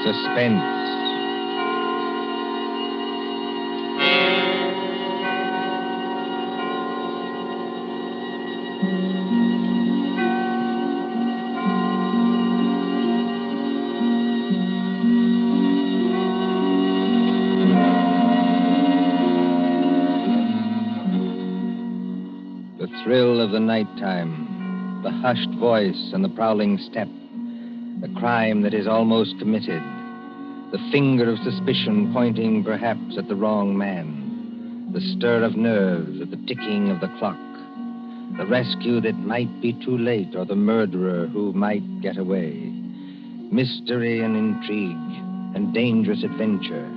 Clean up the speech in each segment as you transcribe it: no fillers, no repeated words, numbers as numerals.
Suspense. The thrill of the nighttime, the hushed voice and the prowling step, the crime that is almost committed, the finger of suspicion pointing perhaps at the wrong man, the stir of nerves at the ticking of the clock, the rescue that might be too late or the murderer who might get away, mystery and intrigue and dangerous adventure.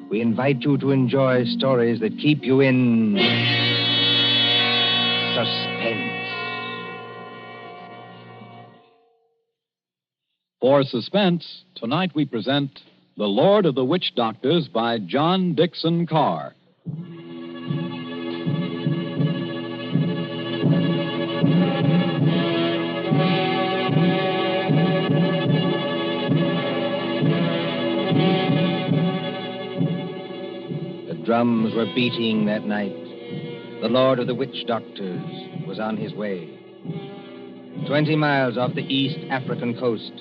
We invite you to enjoy stories that keep you in suspense. For Suspense, tonight we present The Lord of the Witch Doctors by John Dixon Carr. The drums were beating that night. The Lord of the Witch Doctors was on his way. 20 miles off the East African coast,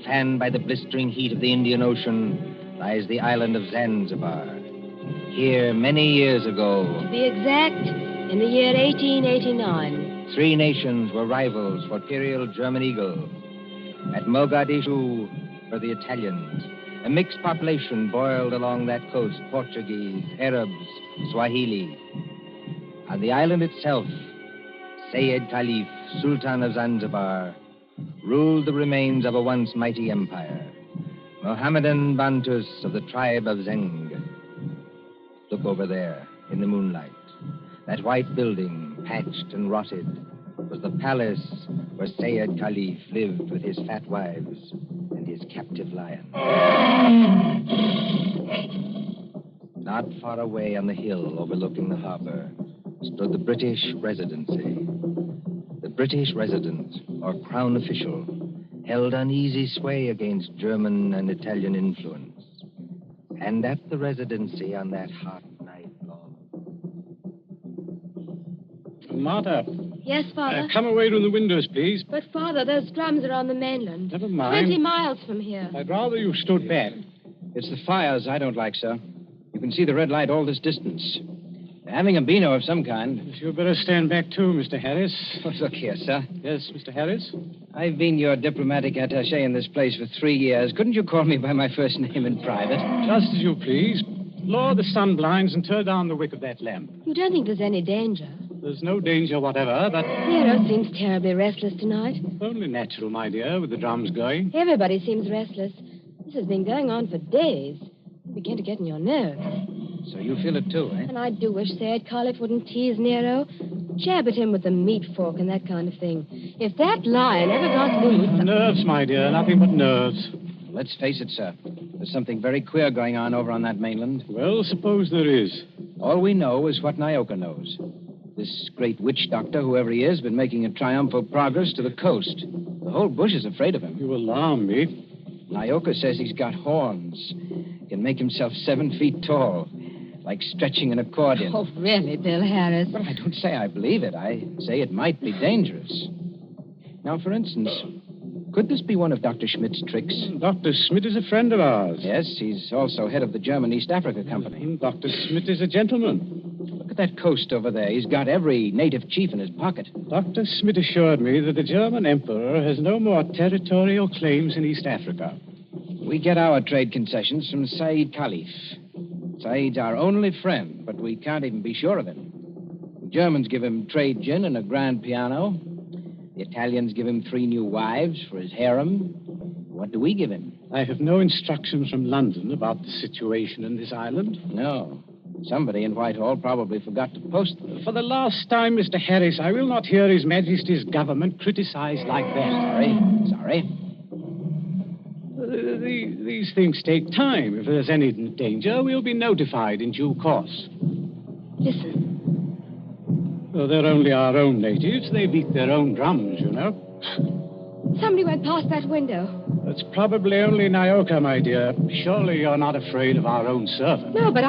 fanned by the blistering heat of the Indian Ocean, lies the island of Zanzibar. Here, many years ago... To be exact, in the year 1889. 3 nations were rivals for imperial German eagle. At Mogadishu were the Italians. A mixed population boiled along that coast, Portuguese, Arabs, Swahili. On the island itself, Sayyid Khalif, Sultan of Zanzibar, ruled the remains of a once mighty empire. Mohammedan Bantus of the tribe of Zeng. Look over there, in the moonlight. That white building, patched and rotted, was the palace where Sayyid Khalif lived with his fat wives and his captive lion. Not far away on the hill overlooking the harbor stood the British Residency. The British resident, or crown official, held uneasy sway against German and Italian influence. And at the Residency on that hot night long... Martha. Yes, Father? Come away from the windows, please. But, Father, those drums are on the mainland. Never mind. 20 miles from here. I'd rather you stood back. It's the fires I don't like, sir. You can see the red light all this distance. They're having a beano of some kind. You'd better stand back, too, Mr. Harris. Oh, look here, sir. Yes, Mr. Harris? I've been your diplomatic attaché in this place for 3 years. Couldn't you call me by my first name in private? Just as you please. Lower the sun blinds and turn down the wick of that lamp. You don't think there's any danger? There's no danger whatever, but... Nero seems terribly restless tonight. Only natural, my dear, with the drums going. Everybody seems restless. This has been going on for days. You begin to get on your nerves. So you feel it too, eh? And I do wish Sayyid Khalif wouldn't tease Nero. Jab at him with the meat fork and that kind of thing. If that lion ever got loose... Nerves, my dear, nothing but nerves. Let's face it, sir. There's something very queer going on over on that mainland. Well, suppose there is. All we know is what Nyoka knows. This great witch doctor, whoever he is, been making a triumphal progress to the coast. The whole bush is afraid of him. You alarm me. Nyoka says he's got horns. Can make himself 7 feet tall, like stretching an accordion. Oh, really, Bill Harris? Well, I don't say I believe it. I say it might be dangerous. Now, for instance, could this be one of Dr. Schmidt's tricks? Dr. Schmidt is a friend of ours. Yes, he's also head of the German East Africa Company. Dr. Schmidt is a gentleman. Look at that coast over there. He's got every native chief in his pocket. Dr. Schmidt assured me that the German emperor has no more territorial claims in East Africa. We get our trade concessions from Sayyid Khalif. Sayyid's our only friend, but we can't even be sure of him. The Germans give him trade gin and a grand piano. The Italians give him 3 new wives for his harem. What do we give him? I have no instructions from London about the situation in this island. No. Somebody in Whitehall probably forgot to post them. For the last time, Mr. Harris, I will not hear His Majesty's government criticized like that. Sorry. These things take time. If there's any danger, we'll be notified in due course. Listen. Well, they're only our own natives. They beat their own drums, you know. Somebody went past that window. That's probably only Nyoka, my dear. Surely you're not afraid of our own servant. No, but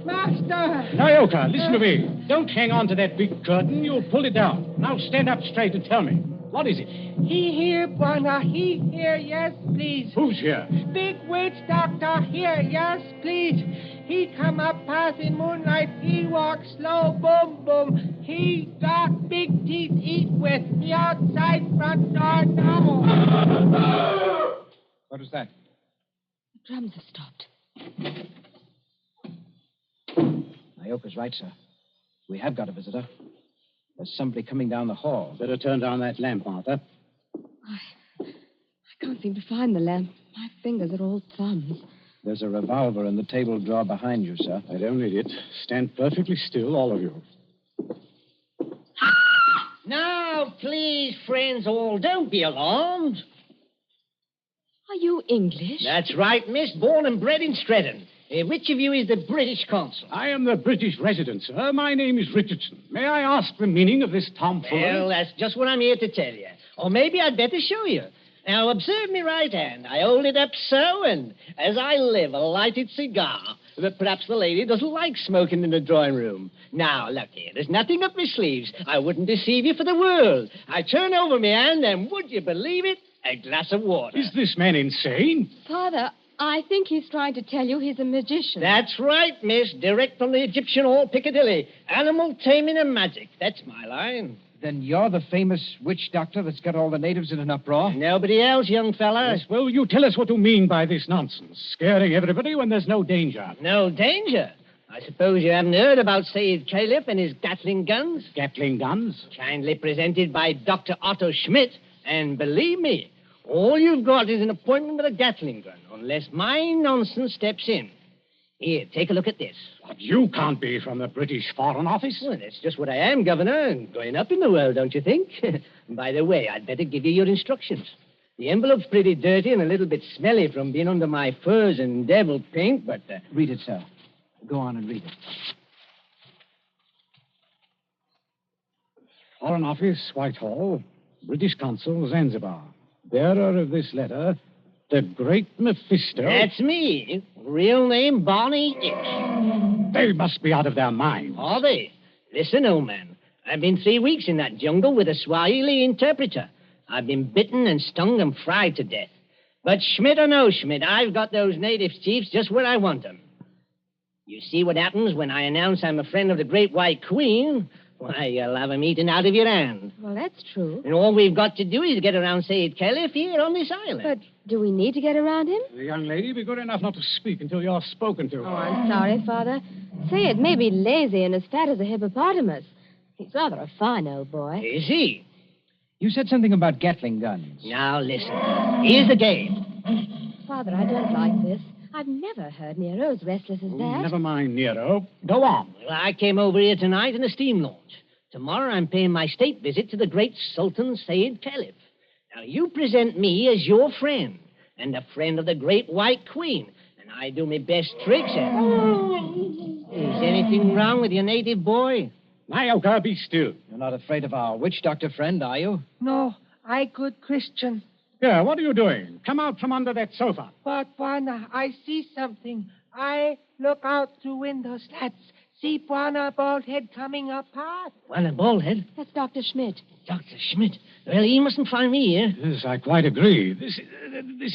Master! Nyoka, listen to me. Don't hang on to that big curtain. You'll pull it down. Now stand up straight and tell me. What is it? He here, Bwana. He here, yes, please. Who's here? Big witch doctor here, yes, please. He come up past in moonlight. He walk slow, boom, boom. He got big teeth eat with. He outside front door now. What was that? the drums have stopped. Nyoka's right, sir. We have got a visitor. There's somebody coming down the hall. Better turn down that lamp, Martha. I can't seem to find the lamp. My fingers are all thumbs. There's a revolver in the table drawer behind you, sir. I don't need it. Stand perfectly still, all of you. Now, please, friends all, don't be alarmed. Are you English? That's right, miss. Born and bred in Stretton. Which of you is the British consul? I am the British resident, sir. My name is Richardson. May I ask the meaning of this tomfoolery? Well, that's just what I'm here to tell you. Or maybe I'd better show you. Now, observe me right hand. I hold it up so, and as I live, a lighted cigar. But perhaps the lady doesn't like smoking in the drawing room. Now, look here. There's nothing up my sleeves. I wouldn't deceive you for the world. I turn over my hand, and would you believe it? A glass of water. Is this man insane? Father, I think he's trying to tell you he's a magician. That's right, miss. Direct from the Egyptian Hall, Piccadilly. Animal taming and magic. That's my line. Then you're the famous witch doctor that's got all the natives in an uproar? Nobody else, young fella. Yes, well, you tell us what you mean by this nonsense. Scaring everybody when there's no danger. No danger. I suppose you haven't heard about Sayyid Caliph and his Gatling guns? Gatling guns? Kindly presented by Dr. Otto Schmidt. And believe me, all you've got is an appointment with a Gatling gun, unless my nonsense steps in. Here, take a look at this. But you can't be from the British Foreign Office. Well, that's just what I am, Governor, and going up in the world, don't you think? By the way, I'd better give you your instructions. The envelope's pretty dirty and a little bit smelly from being under my furs and devil paint, but... Read it, sir. Go on and read it. Foreign Office, Whitehall, British Consul, Zanzibar. Bearer of this letter, the Great Mephisto. That's me. Real name, Barney Hicks. They must be out of their minds. Are they? Listen, old man. I've been 3 weeks in that jungle with a Swahili interpreter. I've been bitten and stung and fried to death. But Schmidt or no Schmidt, I've got those native chiefs just where I want them. You see what happens when I announce I'm a friend of the Great White Queen? Why, you'll have 'em eaten out of your hand. Well, that's true. And all we've got to do is get around Sayyid Caliph here on this island. But do we need to get around him? The young lady, be good enough not to speak until you're spoken to. Oh, I'm sorry, Father. Say it may be lazy and as fat as a hippopotamus. He's rather a fine old boy. Is he? You said something about Gatling guns. Now, listen. Here's the game. Father, I don't like this. I've never heard Nero as restless as that. Never mind, Nero. Go on. Well, I came over here tonight in a steam launch. Tomorrow I'm paying my state visit to the great Sultan Sayyid Caliph. Now, you present me as your friend and a friend of the Great White Queen, and I do my best tricks at it. Is anything wrong with your native boy? Nyoka, be still. You're not afraid of our witch doctor friend, are you? No, I good Christian. Yeah, what are you doing? Come out from under that sofa. But, Bwana, I see something. I look out through window slats. See Bwana bald head coming up past. Well, a bald head. That's Dr. Schmidt. Dr. Schmidt. Well, he mustn't find me here. Yes, I quite agree. This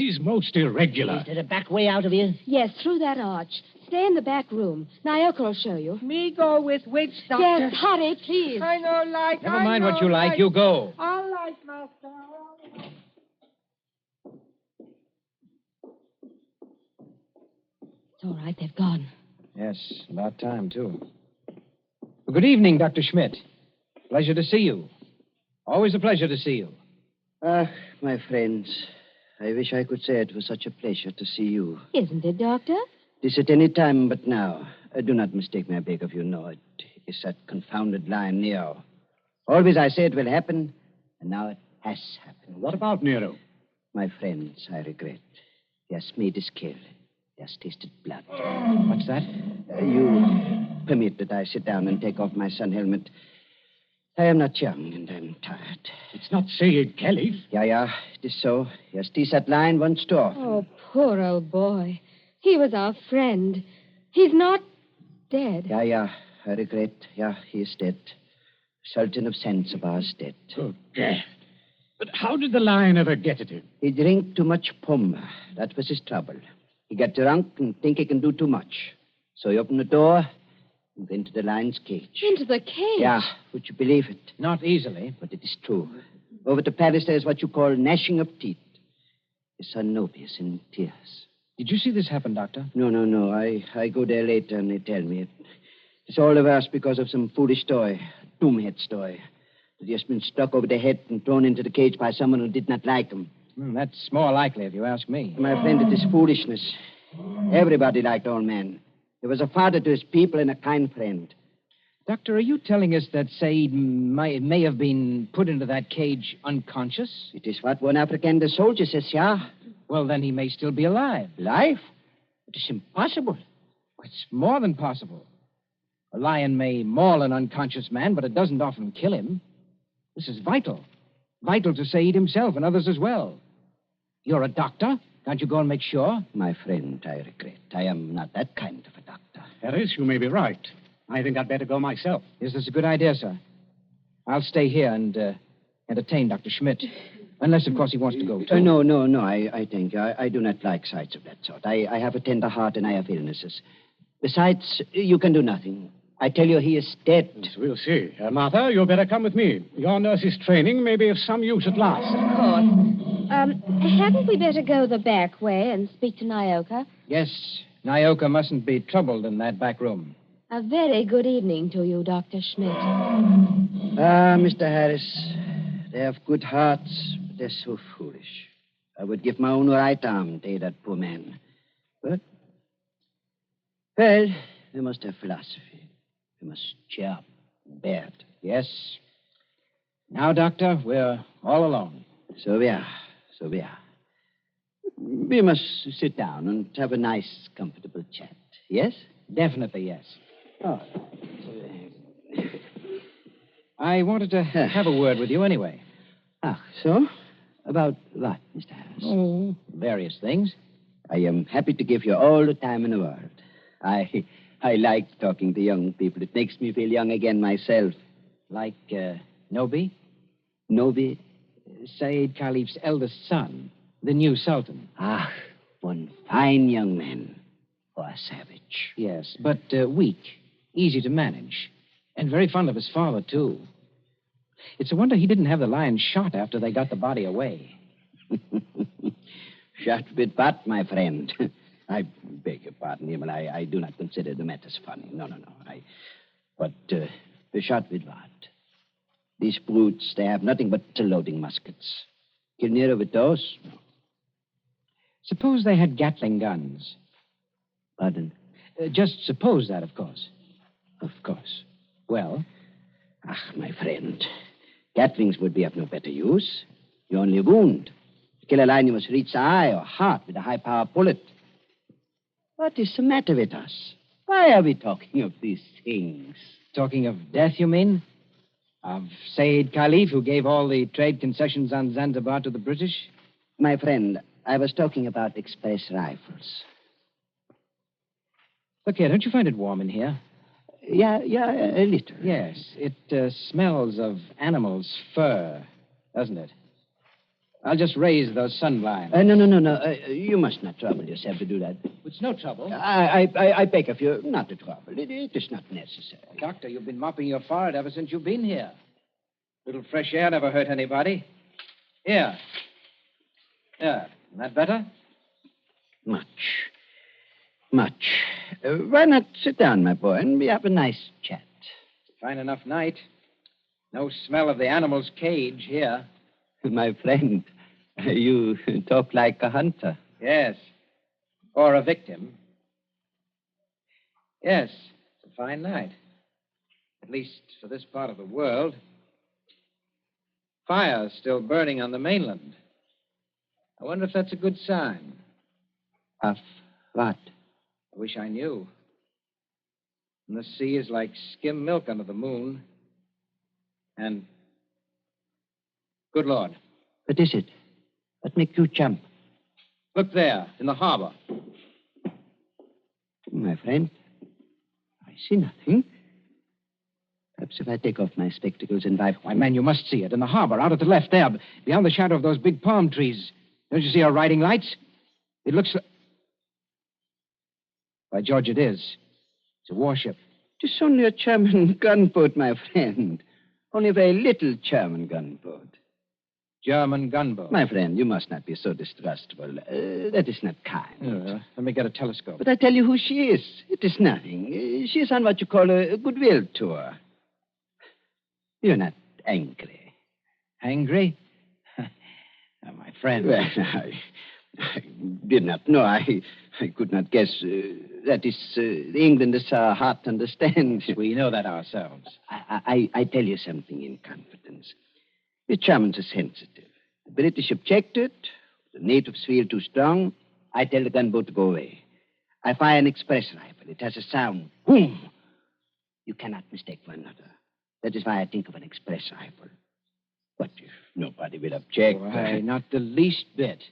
is most irregular. Is there a back way out of here? Yes, through that arch. Stay in the back room. Nyoka will show you. Me go with witch doctor. Yes, hurry, please. I know like. Never I mind know what you like. You go. All right, master. It's all right, they've gone. Yes, about time, too. Well, good evening, Dr. Schmidt. Pleasure to see you. Always a pleasure to see you. Ah, my friends, I wish I could say it was such a pleasure to see you. Isn't it, Doctor? This at any time but now. Do not mistake me, I beg of you. No, it is that confounded lion, Neo. Always I say it will happen, and now it has happened. What about Nero? My friends, I regret. He has made his kill. He has tasted blood. What's that? You permit that I sit down and take off my sun helmet. I am not young, and I'm tired. It's not Sayed Caliph. Yeah, it is so. Yes, this that line once too often. Oh, poor old boy. He was our friend. He's not dead. Yeah, I regret. Yeah, he is dead. Sultan of Zanzibar is dead. Good God. But how did the lion ever get at him? He drank too much puma. That was his trouble. He got drunk and think he can do too much. So he opened the door and went to the lion's cage. Into the cage? Yeah, would you believe it? Not easily. But it is true. Over to Paris, there's what you call gnashing of teeth. His son Nobi is in tears. Did you see this happen, Doctor? No. I go there later and they tell me. It's all the worse because of some foolish toy, a doomhead toy. That he has been struck over the head and thrown into the cage by someone who did not like him. That's more likely, if you ask me. My friend, it is foolishness. Everybody liked old man. He was a father to his people and a kind friend. Doctor, are you telling us that Said may have been put into that cage unconscious? It is what one African the soldier says, yeah. Well, then he may still be alive. Life? It is impossible. It's more than possible. A lion may maul an unconscious man, but it doesn't often kill him. This is vital. Vital to Said himself and others as well. You're a doctor. Can't you go and make sure? My friend, I regret. I am not that kind of a doctor. Harris, you may be right. I think I'd better go myself. Yes, that's a good idea, sir. I'll stay here and entertain Dr. Schmidt. Unless, of course, he wants to go, too. No, I think. I do not like sights of that sort. I have a tender heart and I have illnesses. Besides, you can do nothing. I tell you, he is dead. Yes, we'll see. Martha, you'd better come with me. Your nurse's training may be of some use at last. Of course. Hadn't we better go the back way and speak to Nyoka? Yes, Nyoka mustn't be troubled in that back room. A very good evening to you, Dr. Schmidt. Mr. Harris, they have good hearts, but they're so foolish. I would give my own right arm to aid that poor man. But, well, we must have philosophy. We must cheer up and bear it. Yes. Now, Doctor, we're all alone. So we are. We must sit down and have a nice, comfortable chat. Yes? Definitely, yes. Oh. I wanted to have a word with you anyway. So? About what, Mr. Harris? Oh, various things. I am happy to give you all the time in the world. I like talking to young people. It makes me feel young again myself. Like, Nobi? Nobi? Said Caliph's eldest son, the new Sultan. One fine young man. Or a savage. Yes, but weak, easy to manage, and very fond of his father, too. It's a wonder he didn't have the lion shot after they got the body away. Shot with what, my friend? I beg your pardon, Himmel. I do not consider the matters funny. No. But shot with what? These brutes, they have nothing but loading muskets. Kill Nero with those? No. Suppose they had Gatling guns. Pardon? Just suppose that, of course. Of course. Well? My friend. Gatlings would be of no better use. You only wound. To kill a lion, you must reach the eye or heart with a high-power bullet. What is the matter with us? Why are we talking of these things? Talking of death, you mean? Of Said Caliph, who gave all the trade concessions on Zanzibar to the British? My friend, I was talking about express rifles. Look here, don't you find it warm in here? Yeah, a little. Yes, it smells of animal's fur, doesn't it? I'll just raise those sun blinds. No. You must not trouble yourself to do that. It's no trouble. I beg of you not to trouble. It is not necessary. Doctor, you've been mopping your forehead ever since you've been here. Little fresh air never hurt anybody. Here. Yeah, isn't that better? Much. Why not sit down, my boy, and we have a nice chat? Fine enough night. No smell of the animal's cage here. My friend, you talk like a hunter. Yes. Or a victim. Yes, it's a fine night. At least for this part of the world. Fire's still burning on the mainland. I wonder if that's a good sign. Of what? I wish I knew. And the sea is like skim milk under the moon. And... Good Lord. What is it? What make you jump? Look there, in the harbor. My friend, I see nothing. Perhaps if I take off my spectacles and wipe... Why, man, you must see it. In the harbor, out at the left there, beyond the shadow of those big palm trees. Don't you see our riding lights? It looks like... By George, it is. It's a warship. It's only a German gunboat, my friend. Only a very little German gunboat. German gunboat. My friend, you must not be so distrustful. That is not kind. Let me get a telescope. But I tell you who she is. It is nothing. She is on what you call a goodwill tour. You're not angry. Angry? Oh, my friend. Well, I did not know. I could not guess. That is, England is our heart understands. We know that ourselves. I tell you something in confidence. The Germans are sensitive. The British objected. The natives feel too strong. I tell the gunboat to go away. I fire an express rifle. It has a sound. Boom! You cannot mistake one another. That is why I think of an express rifle. But if nobody will object... Why, not the least bit.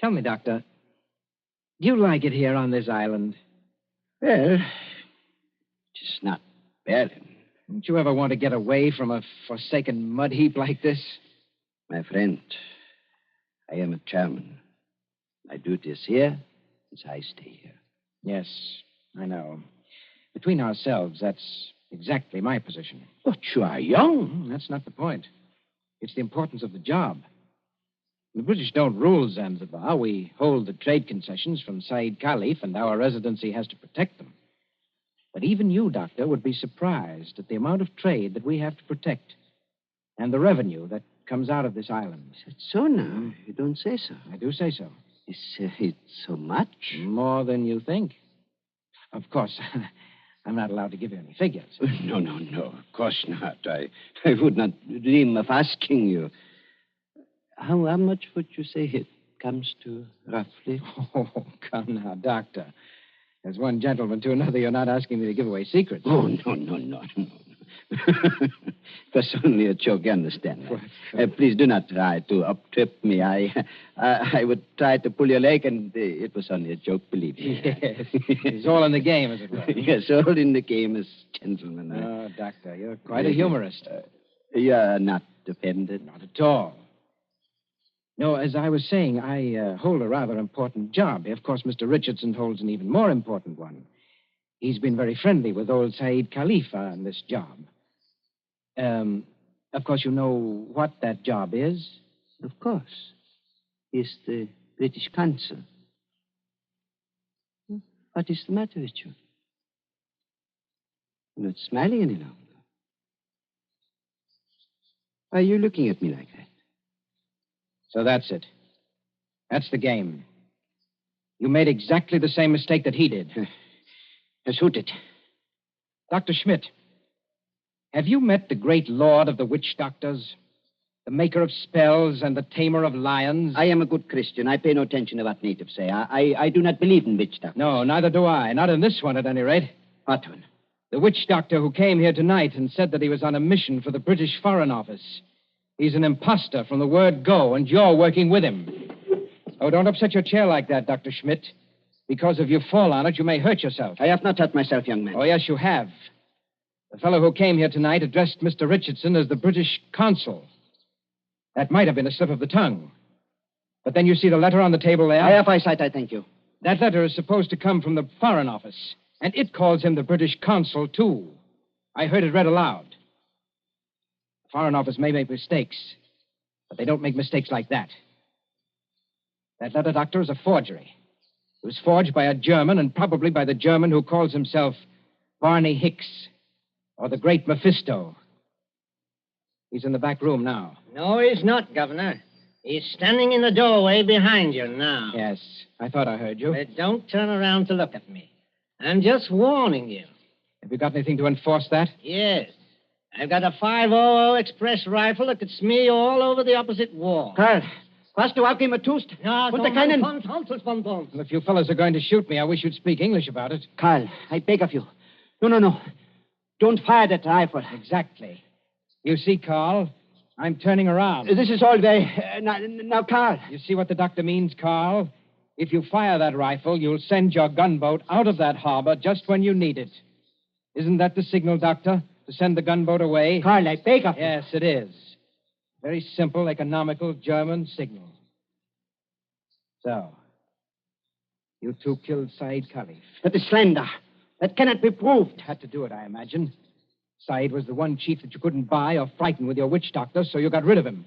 Tell me, Doctor, do you like it here on this island? Well, it's not bad. Don't you ever want to get away from a forsaken mud heap like this? My friend, I am a German. My duty is here, as I stay here. Yes, I know. Between ourselves, that's exactly my position. But you are young. That's not the point. It's the importance of the job. The British don't rule Zanzibar. We hold the trade concessions from Said Khalif, and our residency has to protect them. But even you, Doctor, would be surprised at the amount of trade that we have to protect and the revenue that comes out of this island. Is it so now? You don't say so. I do say so. Is it so much? More than you think. Of course, I'm not allowed to give you any figures. No. Of course not. I would not dream of asking you. How much would you say it comes to, roughly? Oh, come now, Doctor. As one gentleman to another, you're not asking me to give away secrets. Oh, no. It was only a joke, you understand. Please do not try to up-trip me. I would try to pull your leg, and it was only a joke, believe me. Yes. It's all in the game, as it were. Yes, all in the game as gentlemen. Oh, Doctor, you're quite a humorist. You're not offended? Not at all. No, as I was saying, I hold a rather important job. Of course, Mr. Richardson holds an even more important one. He's been very friendly with old Said Khalif on this job. Of course, you know what that job is? Of course. He's the British consul. What is the matter with you? You're not smiling any longer. Why are you looking at me like that? So that's it. That's the game. You made exactly the same mistake that he did. Who did? Dr. Schmidt, have you met the great lord of the witch doctors? The maker of spells and the tamer of lions? I am a good Christian. I pay no attention to what natives say. I do not believe in witch doctors. No, neither do I. Not in this one, at any rate. What one? The witch doctor who came here tonight and said that he was on a mission for the British Foreign Office. He's an imposter from the word go, and you're working with him. Oh, don't upset your chair like that, Dr. Schmidt. Because if you fall on it, you may hurt yourself. I have not hurt myself, young man. Oh, yes, you have. The fellow who came here tonight addressed Mr. Richardson as the British consul. That might have been a slip of the tongue. But then you see the letter on the table there? I have eyesight, I thank you. That letter is supposed to come from the Foreign Office, and it calls him the British consul, too. I heard it read aloud. The Foreign Office may make mistakes, but they don't make mistakes like that. That letter, Doctor, is a forgery. It was forged by a German, and probably by the German who calls himself Barney Hicks, or the Great Mephisto. He's in the back room now. No, he's not, Governor. He's standing in the doorway behind you now. Yes, I thought I heard you. But don't turn around to look at me. I'm just warning you. Have you got anything to enforce that? Yes. I've got a 500 express rifle that could smear you all over the opposite wall. Karl, hast du auch immer tust? No, Und keinen... Well, if you fellows are going to shoot me, I wish you'd speak English about it. Karl, I beg of you. No. Don't fire that rifle. Exactly. You see, Carl, I'm turning around. This is all very... now, Carl. You see what the doctor means, Carl? If you fire that rifle, you'll send your gunboat out of that harbor just when you need it. Isn't that the signal, Doctor? To send the gunboat away? Carl, I beg of you. Yes, it is. Very simple, economical German signal. So, you two killed Said Khalif. That is slander. That cannot be proved. Had to do it, I imagine. Said was the one chief that you couldn't buy or frighten with your witch doctor, so you got rid of him.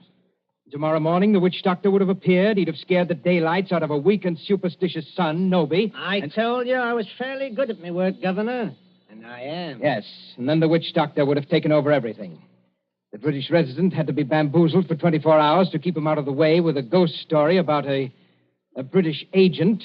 Tomorrow morning, the witch doctor would have appeared. He'd have scared the daylights out of a weak and superstitious son, Noby. I told you I was fairly good at my work, Governor. And I am. Yes, and then the witch doctor would have taken over everything. The British resident had to be bamboozled for 24 hours to keep him out of the way with a ghost story about a British agent.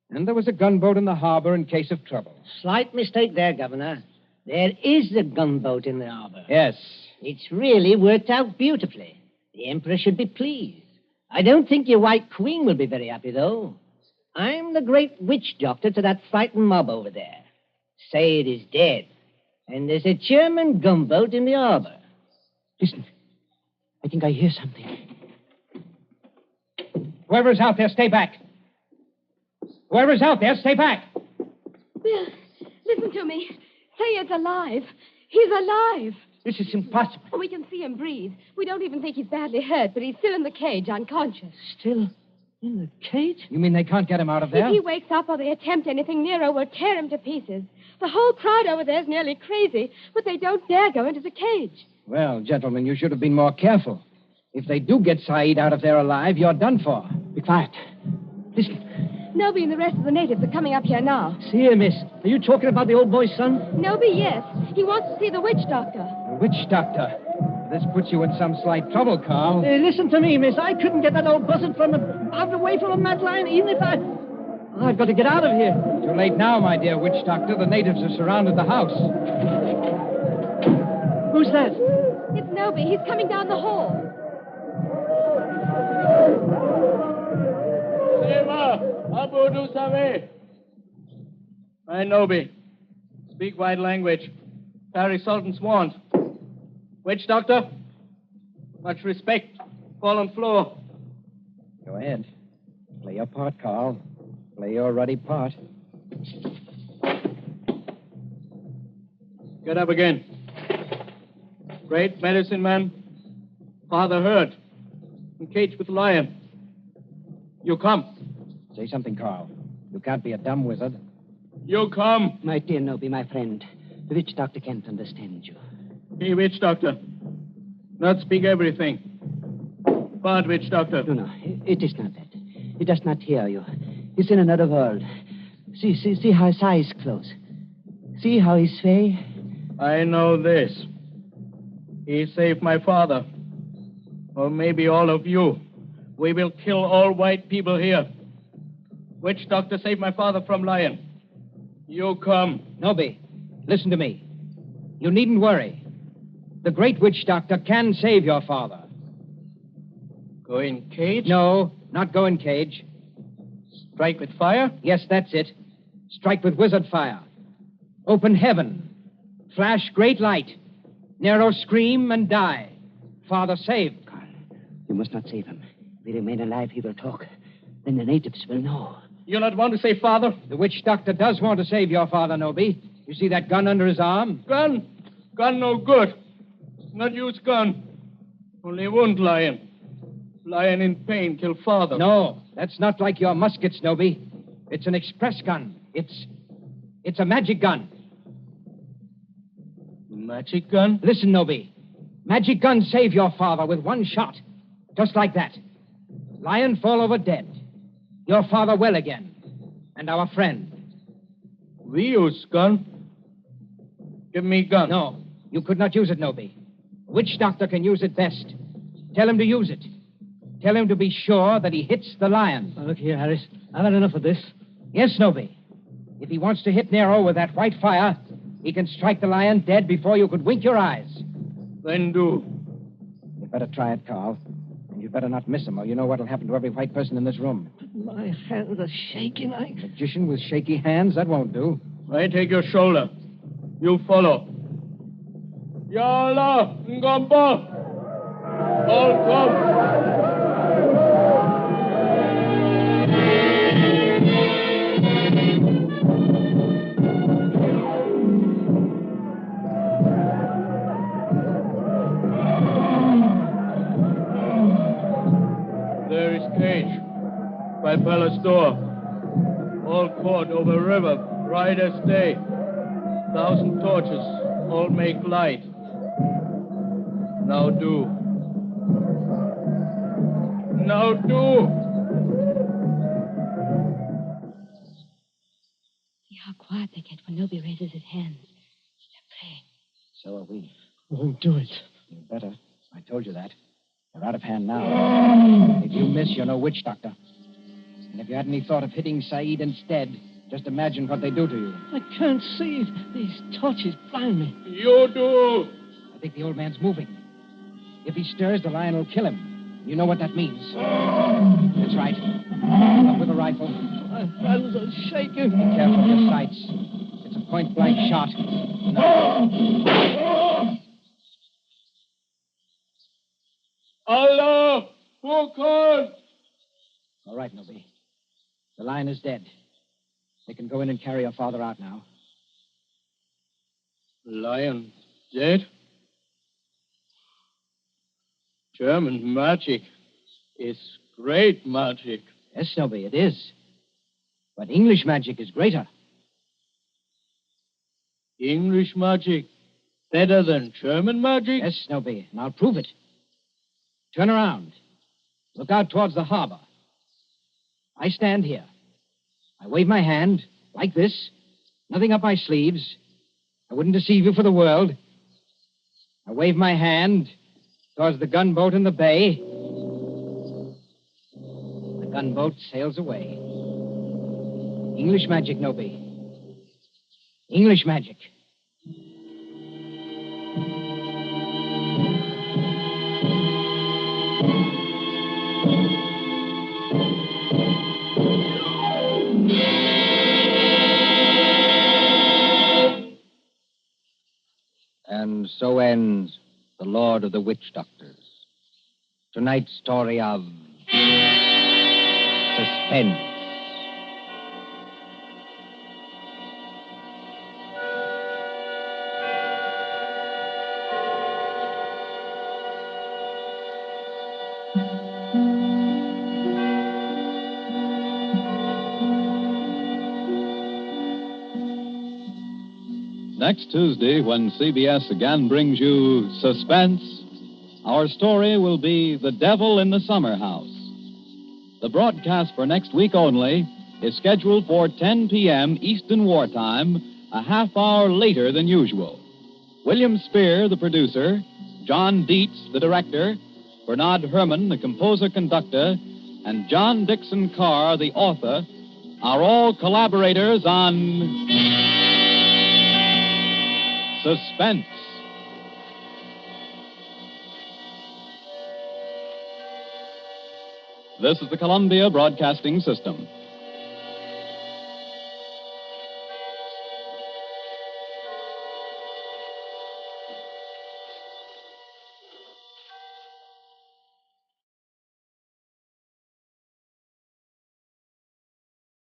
And there was a gunboat in the harbor in case of trouble. Slight mistake there, Governor. There is a gunboat in the harbor. Yes. It's really worked out beautifully. The Emperor should be pleased. I don't think your White Queen will be very happy, though. I'm the great witch doctor to that frightened mob over there. Said is dead. And there's a German gunboat in the harbor. Listen. I think I hear something. Whoever's out there, stay back. Whoever's out there, stay back. Bill, listen to me. Sayed's alive. He's alive. This is impossible. We can see him breathe. We don't even think he's badly hurt, but he's still in the cage, unconscious. Still in the cage? You mean they can't get him out of there? If he wakes up or they attempt anything, Nero will tear him to pieces. The whole crowd over there is nearly crazy, but they don't dare go into the cage. Well, gentlemen, you should have been more careful. If they do get Said out of there alive, you're done for. Be quiet. Listen. Noby and the rest of the natives are coming up here now. See here, miss. Are you talking about the old boy's son? Noby, yes. He wants to see the witch doctor. The witch doctor? This puts you in some slight trouble, Carl. Listen to me, miss. I couldn't get that old buzzard out away from that line, even if I've got to get out of here. Too late now, my dear witch doctor. The natives have surrounded the house. Who's that? It's Noby. He's coming down the hall. Abu du Same. I Noby. Speak white language. Carry Sultan's wand. Witch doctor? Much respect. Fallen floor. Go ahead. Play your part, Carl. Play your ruddy part. Get up again. Great medicine man. Father heard. Encaged with lion. You come. Say something, Carl. You can't be a dumb wizard. You come. My dear Noby, my friend, the witch doctor can't understand you. He witch doctor. Not speak everything. Bad witch doctor. No, it is not that. He does not hear you. He's in another world. See how his eyes close. See how he sway. I know this. He saved my father. Or maybe all of you. We will kill all white people here. Witch doctor saved my father from lion. You come. Noby, listen to me. You needn't worry. The great witch doctor can save your father. Go in cage? No, not go in cage. Strike with fire? Yes, that's it. Strike with wizard fire. Open heaven. Flash great light. Nero scream and die. Father saved. Carl, you must not save him. If he remain alive, he will talk. Then the natives will know. You not want to save father? The witch doctor does want to save your father, Noby. You see that gun under his arm? Gun? Gun no good. Not use gun. Only wound lion. Lion in pain kill father. No, that's not like your muskets, Noby. It's an express gun. It's a magic gun. Magic gun? Listen, Noby. Magic gun save your father with one shot. Just like that. Lion fall over dead. Your father well again. And our friend. We use gun. Give me gun. No, you could not use it, Noby. Witch doctor can use it best. Tell him to use it. Tell him to be sure that he hits the lion. Now, look here, Harris. I've had enough of this. Yes, Noby. If he wants to hit Nero with that white fire, he can strike the lion dead before you could wink your eyes. Then do. You'd better try it, Carl. And you'd better not miss him, or you know what'll happen to every white person in this room. My hands are shaking. Magician with shaky hands? That won't do. I take your shoulder. You follow. Yalla, Ngomba. All come. There is cage by palace door. All court over river, bright as day. 1,000 torches, all make light. Now do. Now do. See how quiet they get when Nobi raises his hands. They're praying. So are we. Won't do it. You better. I told you that. They're out of hand now. If you miss, you're no witch doctor. And if you had any thought of hitting Saeed instead, just imagine what they do to you. I can't see. These torches blind me. You do. I think the old man's moving. If he stirs, the lion will kill him. You know what that means. That's right. Up with a rifle. My hands are shaking. Be careful of your sights. It's a point-blank shot. No. Allah, who called? All right, Nobi. The lion is dead. They can go in and carry your father out now. Lion dead? German magic is great magic. Yes, Nobi, it is. But English magic is greater. English magic better than German magic? Yes, Nobi, and I'll prove it. Turn around. Look out towards the harbor. I stand here. I wave my hand, like this. Nothing up my sleeves. I wouldn't deceive you for the world. I wave my hand towards the gunboat in the bay. The gunboat sails away. English magic, Nobi. English magic. And so ends The Lord of the Witch Doctors. Tonight's story of Suspense. Next Tuesday, when CBS again brings you Suspense, our story will be The Devil in the Summer House. The broadcast for next week only is scheduled for 10 p.m. Eastern Wartime, a half hour later than usual. William Spear, the producer, John Dietz, the director, Bernard Herrmann, the composer-conductor, and John Dixon Carr, the author, are all collaborators on Suspense. This is the Columbia Broadcasting System.